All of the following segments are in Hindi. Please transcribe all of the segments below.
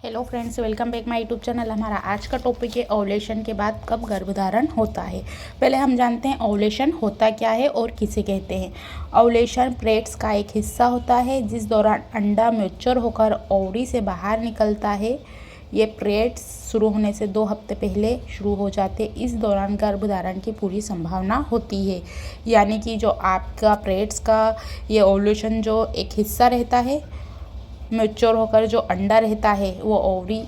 Hello friends, welcome back my YouTube channel. हमारा आज का टॉपिक है ओव्यूलेशन के बाद कब गर्भधारण होता है। पहले हम जानते हैं ओव्यूलेशन होता क्या है और किसे कहते हैं। ओव्यूलेशन पीरियड्स का एक हिस्सा होता है जिस दौरान अंडा मैच्योर होकर ओवरी से बाहर निकलता है। ये पीरियड्स शुरू होने से 2 हफ्ते पहले शुरू हो जाते। इस दौरान गर्भधारण की पूरी संभावना होती है। यानी कि जो आपका पीरियड्स का ये ओव्यूलेशन जो एक हिस्सा रहता है, मैच्योर होकर जो अंडा रहता है वो ओवरी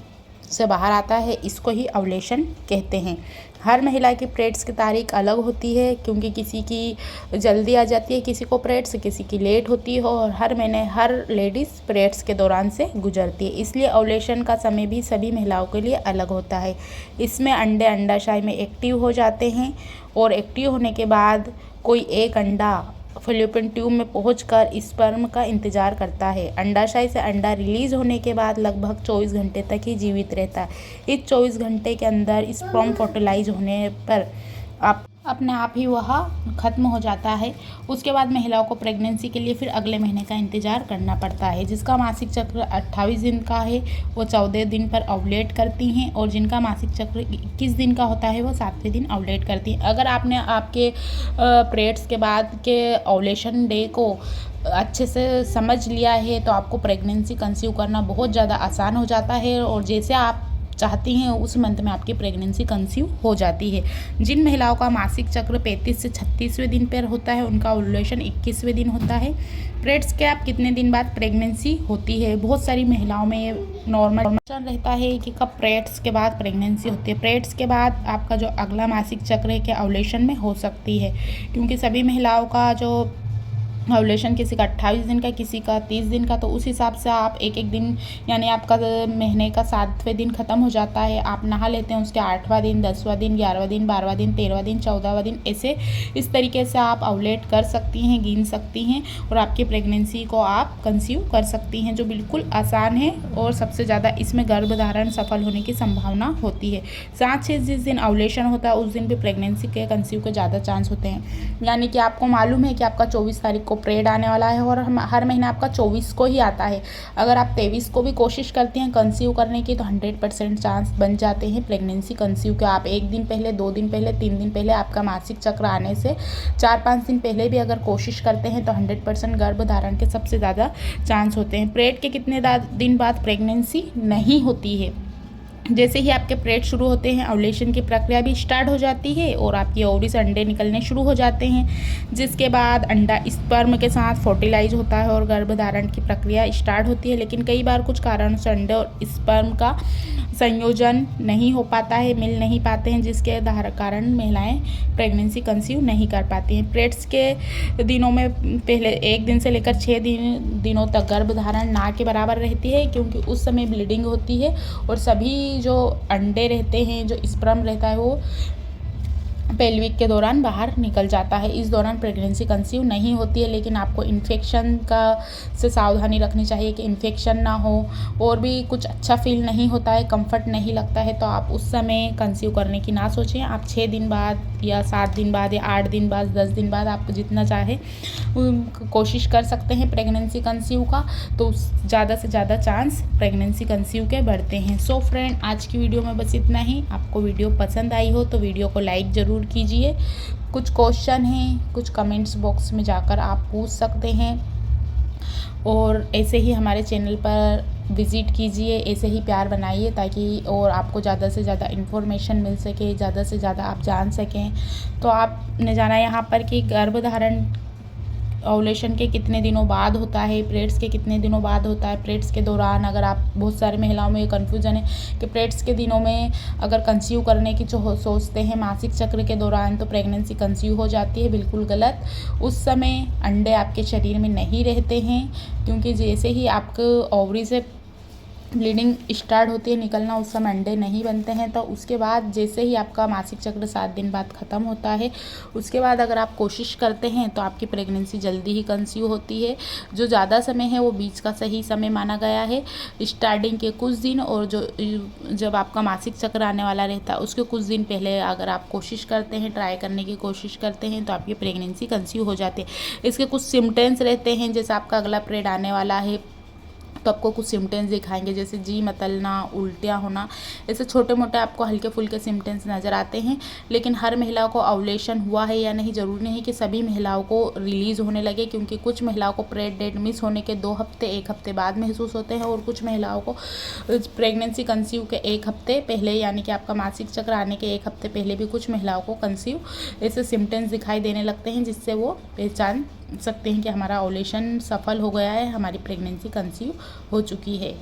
से बाहर आता है, इसको ही ओव्यूलेशन कहते हैं। हर महिला की पीरियड्स की तारीख अलग होती है, क्योंकि किसी की जल्दी आ जाती है, किसी को पीरियड्स, किसी की लेट होती है और हर महीने हर लेडीज़ पीरियड्स के दौरान से गुजरती है। इसलिए ओव्यूलेशन का समय भी सभी महिलाओं के लिए अलग होता है। इसमें अंडे अंडाशय में एक्टिव हो जाते हैं और एक्टिव होने के बाद कोई एक अंडा फैलोपियन ट्यूब में पहुंचकर स्पर्म का इंतजार करता है। अंडाशय से अंडा रिलीज होने के बाद लगभग 24 घंटे तक ही जीवित रहता है। इस 24 घंटे के अंदर स्पर्म फर्टिलाइज होने पर अपने आप ही वह ख़त्म हो जाता है। उसके बाद महिलाओं को प्रेगनेंसी के लिए फिर अगले महीने का इंतज़ार करना पड़ता है। जिसका मासिक चक्र 28 दिन का है वो 14 दिन पर ओव्यूलेट करती हैं और जिनका मासिक चक्र 21 दिन का होता है वो 7वें दिन ओव्यूलेट करती हैं। अगर आपने आपके पीरियड्स के बाद के ओव्यूलेशन डे को अच्छे से समझ लिया है तो आपको प्रेगनेंसी कंसीव करना बहुत ज़्यादा आसान हो जाता है और जैसे आप चाहती हैं उस मंथ में आपकी प्रेगनेंसी कंसीव हो जाती है। जिन महिलाओं का मासिक चक्र 35 से 36वें दिन पर होता है उनका ओव्यूलेशन 21वें दिन होता है। पीरियड्स के आप कितने दिन बाद प्रेगनेंसी होती है, बहुत सारी महिलाओं में ये नॉर्मल रहता है कि कब पीरियड्स के बाद प्रेगनेंसी होती है। पीरियड्स के बाद आपका जो अगला मासिक चक्र है क्या ओव्यूलेशन में हो सकती है, क्योंकि सभी महिलाओं का जो ओव्यूलेशन किसी का 28 दिन का, किसी का 30 दिन का, तो उस हिसाब से आप एक एक दिन, यानी आपका महीने का 7वें दिन ख़त्म हो जाता है, आप नहा लेते हैं, उसके 8वां दिन, 10वां दिन, 11वां दिन, 12वां दिन, 13वां दिन, 14वां दिन, ऐसे इस तरीके से आप ओव्यूलेट कर सकती हैं, गिन सकती हैं और आपकी प्रेगनेंसी को आप कंसीव कर सकती हैं, जो बिल्कुल आसान है और सबसे ज़्यादा इसमें गर्भधारण सफल होने की संभावना होती है। साथ ही जिस दिन ओव्यूलेशन होता है उस दिन भी प्रेगनेंसी के कंसीव के ज़्यादा चांस होते हैं। यानी कि आपको मालूम है कि आपका 24 तारीख को पीरियड आने वाला है और हर महीने आपका 24 को ही आता है। अगर आप 23 को भी कोशिश करती हैं कंसीव करने की तो 100% चांस बन जाते हैं प्रेगनेंसी कंसीव के। आप 1 दिन पहले, 2 दिन पहले, 3 दिन पहले, आपका मासिक चक्र आने से 4-5 दिन पहले भी अगर कोशिश करते हैं तो 100% गर्भधारण के सबसे ज़्यादा चांस होते हैं। पीरियड के कितने दिन बाद प्रेगनेंसी नहीं होती है, जैसे ही आपके पीरियड शुरू होते हैं ओव्यूलेशन की प्रक्रिया भी स्टार्ट हो जाती है और आपकी ओवरी से अंडे निकलने शुरू हो जाते हैं, जिसके बाद अंडा स्पर्म के साथ फर्टिलाइज होता है और गर्भधारण की प्रक्रिया स्टार्ट होती है। लेकिन कई बार कुछ कारणों से अंडे और स्पर्म का संयोजन नहीं हो पाता है, मिल नहीं पाते हैं, जिसके कारण महिलाएं प्रेगनेंसी कंसीव नहीं कर पाती हैं। पीरियड्स के दिनों में पहले 1 दिन से लेकर 6 दिनों तक गर्भधारण ना के बराबर रहती है, क्योंकि उस समय ब्लीडिंग होती है और सभी जो अंडे रहते हैं, जो स्पर्म रहता है वो पेल्विक के दौरान बाहर निकल जाता है। इस दौरान प्रेगनेंसी कंसीव नहीं होती है, लेकिन आपको इन्फेक्शन का से सावधानी रखनी चाहिए कि इन्फेक्शन ना हो और भी कुछ अच्छा फील नहीं होता है, कंफर्ट नहीं लगता है, तो आप उस समय कंसीव करने की ना सोचें। आप 6 दिन बाद या 7 दिन बाद या 8 दिन बाद, 10 दिन बाद, आप जितना चाहे कोशिश कर सकते हैं प्रेगनेंसी कंसीव का, तो ज़्यादा से ज़्यादा चांस प्रेगनेंसी कंसीव के बढ़ते हैं। सो फ्रेंड, आज की वीडियो में बस इतना ही। आपको वीडियो पसंद आई हो तो वीडियो को लाइक ज़रूर कीजिए। कुछ क्वेश्चन हैं, कुछ कमेंट्स बॉक्स में जाकर आप पूछ सकते हैं और ऐसे ही हमारे चैनल पर विज़िट कीजिए, ऐसे ही प्यार बनाइए ताकि और आपको ज़्यादा से ज़्यादा इन्फॉर्मेशन मिल सके, ज़्यादा से ज़्यादा आप जान सकें। तो आपने जाना यहाँ पर कि गर्भधारण ओव्यूलेशन के कितने दिनों बाद होता है, पीरियड्स के कितने दिनों बाद होता है, पीरियड्स के दौरान अगर आप, बहुत सारी महिलाओं में ये कन्फ्यूजन है कि पीरियड्स के दिनों में अगर कंसीव करने की जो सोचते हैं मासिक चक्र के दौरान तो प्रेगनेंसी कंसीव हो जाती है। बिल्कुल गलत। उस समय अंडे आपके शरीर में नहीं रहते हैं, क्योंकि जैसे ही आपको ओवरी से ब्लीडिंग स्टार्ट होती है निकलना, उस समय अंडे नहीं बनते हैं। तो उसके बाद जैसे ही आपका मासिक चक्र 7 दिन बाद ख़त्म होता है, उसके बाद अगर आप कोशिश करते हैं तो आपकी प्रेगनेंसी जल्दी ही कंसीव होती है। जो ज़्यादा समय है वो बीच का सही समय माना गया है, स्टार्टिंग के कुछ दिन और जो जब आपका मासिक चक्र आने वाला रहता है उसके कुछ दिन पहले अगर आप कोशिश करते हैं, ट्राई करने की कोशिश करते हैं तो आपकी प्रेगनेंसी कंसीव हो जाती है। इसके कुछ सिम्टम्स रहते हैं, जैसे आपका अगला पीरियड आने वाला है, तो आपको कुछ सिम्टम्स दिखाएंगे, जैसे जी मतलना, उल्टियाँ होना, ऐसे छोटे मोटे आपको हल्के फुल्के सिम्टम्स नज़र आते हैं। लेकिन हर महिला को ओव्यूलेशन हुआ है या नहीं, ज़रूरी नहीं कि सभी महिलाओं को रिलीज़ होने लगे, क्योंकि कुछ महिलाओं को पीरियड डेट मिस होने के 2 हफ्ते 1 हफ्ते बाद महसूस होते हैं और कुछ महिलाओं को प्रेगनेंसी कंसीव के 1 हफ्ते पहले, यानी कि आपका मासिक चक्र आने के 1 हफ्ते पहले भी कुछ महिलाओं को कंसीव ऐसे सिम्टम्स दिखाई देने लगते हैं, जिससे वो पहचान सकते हैं कि हमारा ओव्यूलेशन सफल हो गया है, हमारी प्रेगनेंसी कंसीव हो चुकी है।